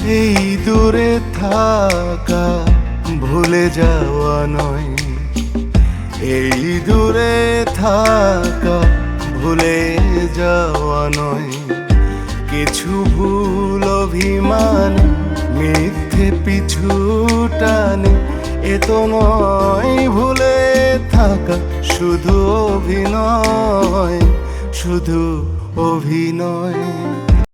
এই দূরে থাকা ভুলে যাওয়া নয়, এই দূরে থাকা ভুলে যাওয়া নয়। কিছু ভুল অভিমান মিথ্যে পিছু টানে, এ তো নয় ভুলে থাকা, শুধু অভিনয়, শুধু অভিনয়।